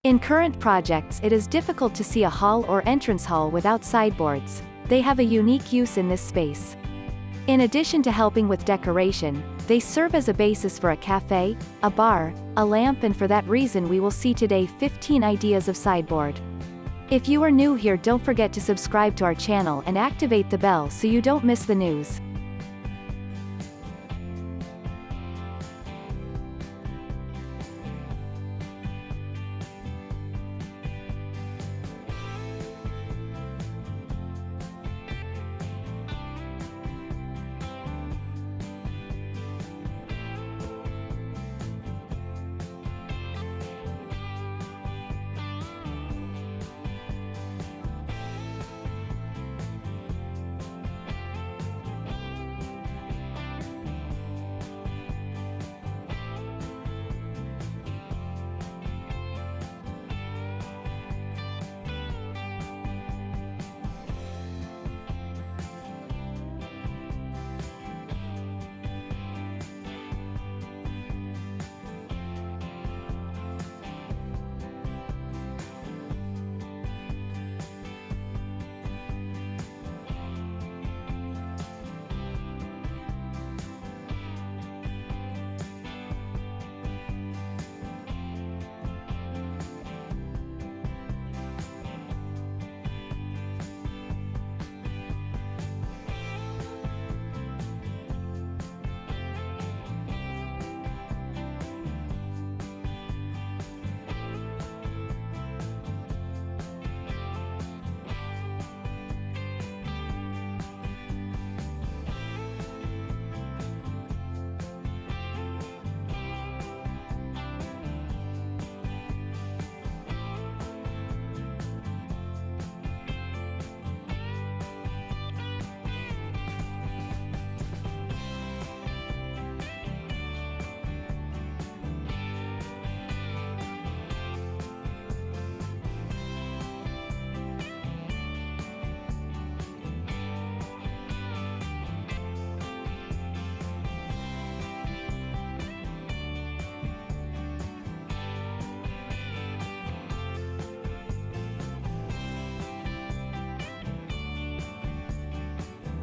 In current projects, it is difficult to see a hall or entrance hall without sideboards. They have a unique use in this space. In addition to helping with decoration, they serve as a basis for a cafe, a bar, a lamp, and for that reason we will see today 15 ideas of sideboard. If you are new here, don't forget to subscribe to our channel and activate the bell so you don't miss the news.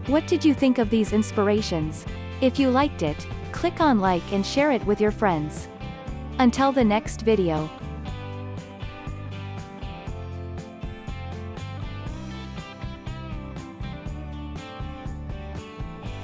What did you think of these inspirations? If you liked it, click on like and share it with your friends. Until the next video.